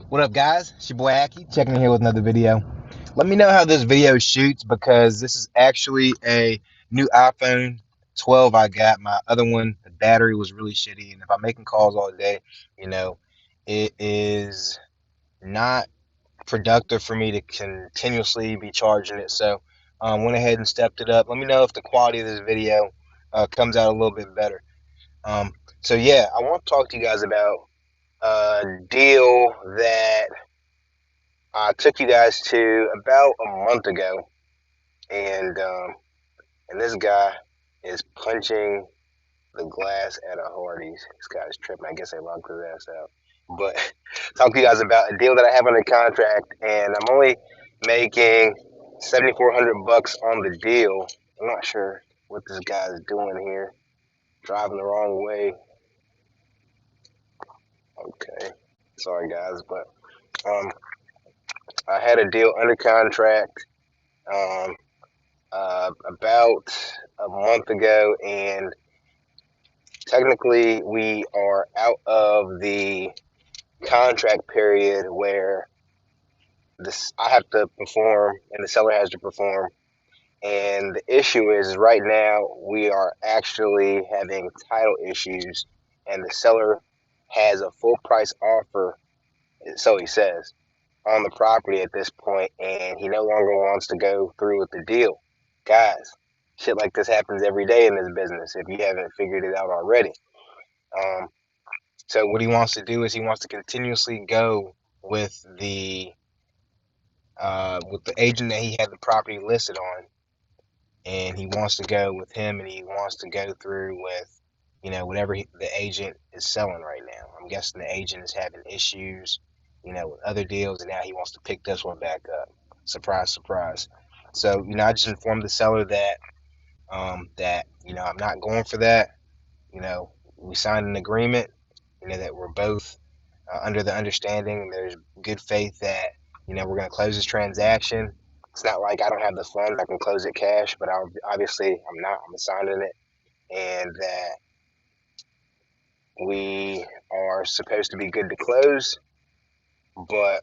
What up, guys? It's your boy Akie, checking in here with another video. Let me know how this video shoots because this is actually a new iPhone 12 I got. My other one, the battery was really shitty, and if I'm making calls all day, you know, it is not productive for me to continuously be charging it. So, went ahead and stepped it up. Let me know if the quality of this video comes out a little bit better. Um, so yeah, I want to talk to you guys about a deal that I took you guys to about a month ago, and this guy is punching the glass at a Hardee's. This guy's tripping. I guess they locked his ass out. But talk to you guys about a deal that I have under contract, and I'm only making $7,400 on the deal. I'm not sure what this guy is doing here. Driving the wrong way. Okay, sorry guys, but I had a deal under contract. About a month ago, and technically we are out of the contract period where this I have to perform and the seller has to perform. And the issue is right now we are actually having title issues, and the seller has a full price offer, so he says, on the property at this point, and he no longer wants to go through with the deal. Guys, shit like this happens every day in this business if you haven't figured it out already. Um, so what he wants to do is he wants to continuously go with the agent that he had the property listed on, and he wants to go with him, and he wants to go through with whatever the agent is selling right now. I'm guessing the agent is having issues, with other deals, and now he wants to pick this one back up. Surprise, surprise. So I just informed the seller that I'm not going for that. We signed an agreement, that we're both under the understanding there's good faith that we're going to close this transaction. It's not like I don't have the funds, I can close it cash, but obviously I'm assigning it, and that we are supposed to be good to close, but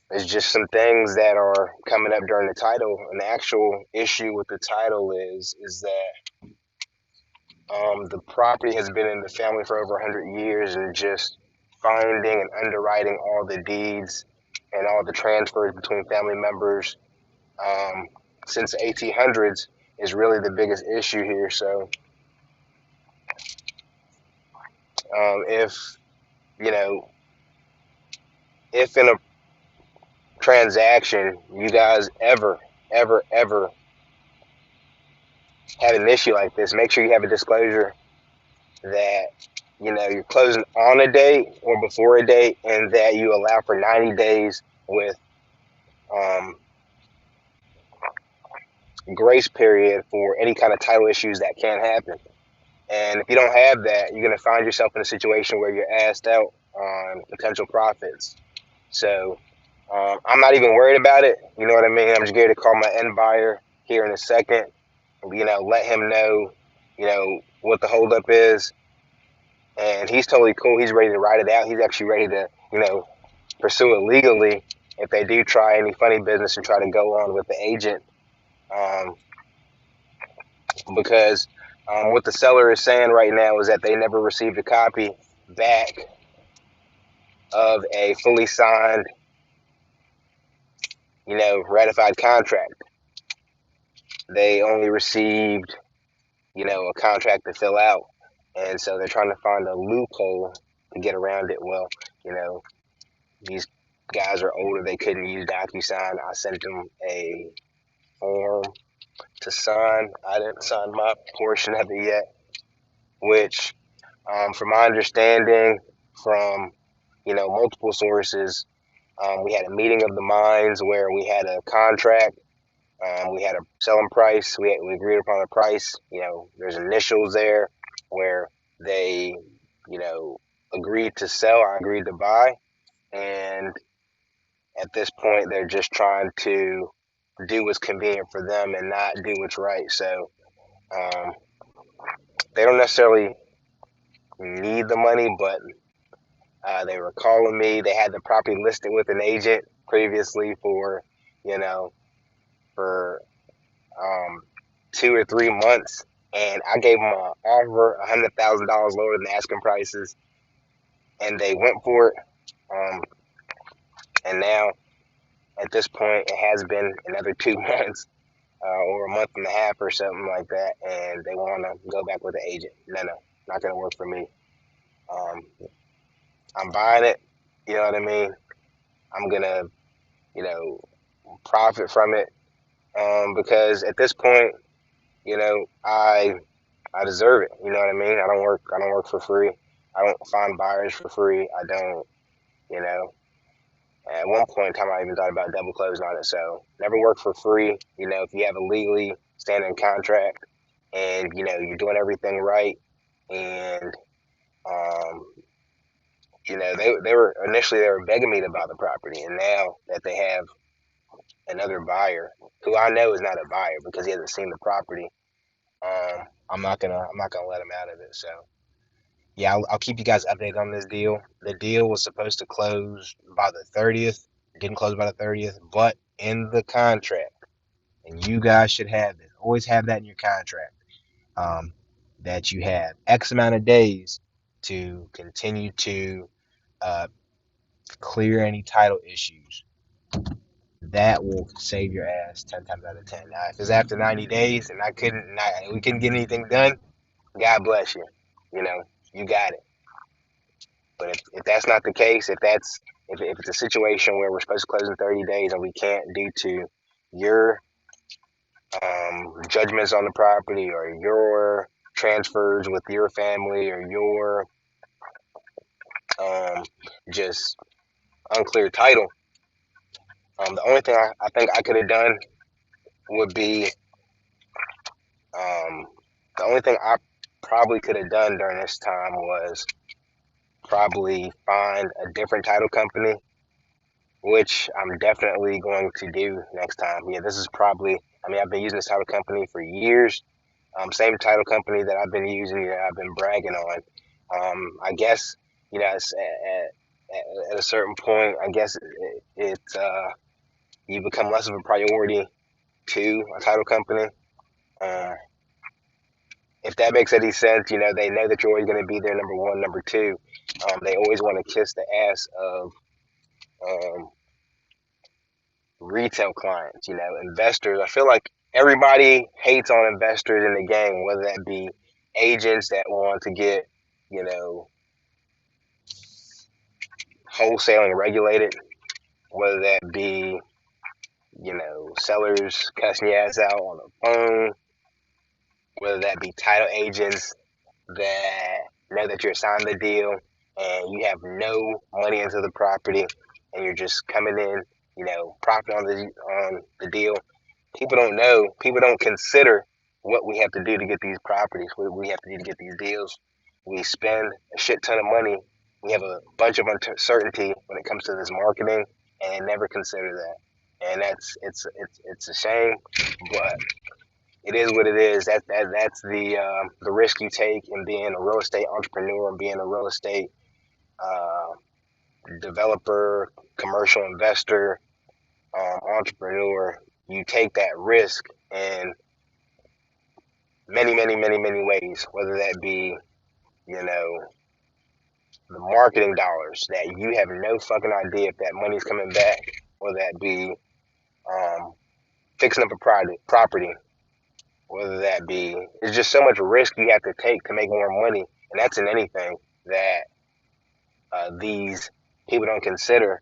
there's just some things that are coming up during the title. And the actual issue with the title is that the property has been in the family for over 100 years, and just finding and underwriting all the deeds and all the transfers between family members since the 1800s is really the biggest issue here. So if you know if in a transaction you guys ever have an issue like this, make sure you have a disclosure that you're closing on a date or before a date, and that you allow for 90 days with um, grace period for any kind of title issues that can happen. And if you don't have that, you're going to find yourself in a situation where you're asked out on potential profits. So I'm not even worried about it. You know what I mean? I'm just going to call my end buyer here in a second. Let him know, what the holdup is. And he's totally cool. He's ready to ride it out. He's actually ready to, pursue it legally if they do try any funny business and try to go on with the agent. Um, because what the seller is saying right now is that they never received a copy back of a fully signed, ratified contract. They only received, a contract to fill out. And so they're trying to find a loophole to get around it. Well, these guys are older. They couldn't use DocuSign. I sent them a form to sign. I didn't sign my portion of it yet, which, from my understanding from, multiple sources, we had a meeting of the minds where we had a contract. We had a selling price. We agreed upon a price. There's initials there where they, agreed to sell. I agreed to buy. And at this point, they're just trying to do what's convenient for them and not do what's right. So they don't necessarily need the money, but They were calling me. They had the property listed with an agent previously for, you know, for 2 or 3 months, and I gave them an offer $100,000 lower than the asking prices, and they went for it. Um, and now at this point, it has been another 2 months, or a month and a half or something like that, and they want to go back with the agent. No, not gonna work for me. Um, I'm buying it. You know what I mean? I'm gonna, you know, profit from it, because at this point, I deserve it. You know what I mean? I don't work for free. I don't find buyers for free. I don't, you know. At one point in time, I even thought about double closing on it. So never work for free. If you have a legally standing contract and you're doing everything right, and um, they were begging me to buy the property, and now that they have another buyer who I know is not a buyer because he hasn't seen the property, I'm not gonna let him out of it. So yeah, I'll keep you guys updated on this deal. The deal was supposed to close by the 30th. It didn't close by the 30th, but in the contract, and you guys should have this. Always have that in your contract. That you have X amount of days to continue to uh, clear any title issues. That will save your ass 10 times out of 10. Now, if it's after 90 days and we couldn't get anything done, God bless you. You know, you got it. But if that's not the case, if it's a situation where we're supposed to close in 30 days and we can't due to your judgments on the property or your transfers with your family or your just unclear title, the only thing I think I could have done would be the only thing I probably could have done during this time was probably find a different title company, which I'm definitely going to do next time. Yeah, this is probably, I've been using this title company for years. Same title company that I've been using, that I've been bragging on. I guess, it's at a certain point, I guess you become less of a priority to a title company. Uh, if that makes any sense, they know that you're always going to be there, number one. Number two, they always want to kiss the ass of um, retail clients, investors. I feel like everybody hates on investors in the game, whether that be agents that want to get, you know, wholesaling regulated, whether that be, sellers cussing your ass out on the phone, whether that be title agents that know that you're assigned the deal and you have no money into the property and you're just coming in, profiting on the deal. People don't know. People don't consider what we have to do to get these properties, what we have to do to get these deals. We spend a shit ton of money. We have a bunch of uncertainty when it comes to this marketing, and they never consider that. And it's a shame, but it is what it is. That's the risk you take in being a real estate entrepreneur and being a real estate uh, developer, commercial investor, entrepreneur. You take that risk in many, many, many, many ways, whether that be, the marketing dollars that you have no fucking idea if that money's coming back, or that be fixing up a property, whether that be, it's just so much risk you have to take to make more money. And that's in anything that these people don't consider.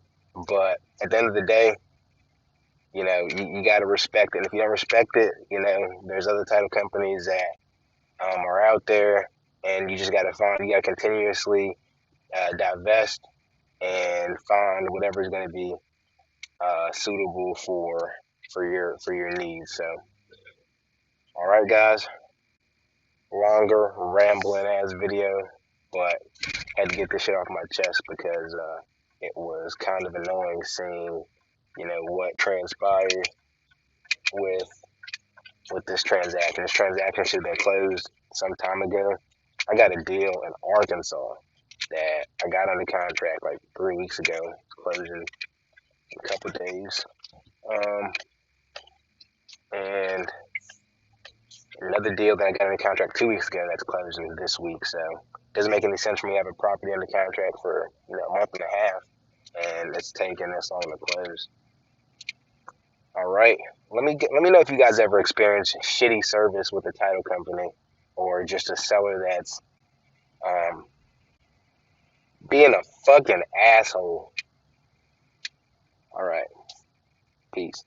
But at the end of the day, you got to respect it. And if you don't respect it, there's other title companies that are out there, and you just got to continuously divest and find whatever is going to be suitable for your needs. So, all right, guys, longer rambling ass video, but had to get this shit off my chest because it was kind of annoying seeing, what transpired with this transaction. This transaction should have been closed some time ago. I got a deal in Arkansas. that I got under contract like 3 weeks ago, closing in a couple days. And another deal that I got under contract 2 weeks ago that's closing this week. So it doesn't make any sense for me to have a property under contract for a month and a half, and it's taking this long to close. All right, let me know if you guys ever experienced shitty service with a title company, or just a seller that's being a fucking asshole. All right, peace.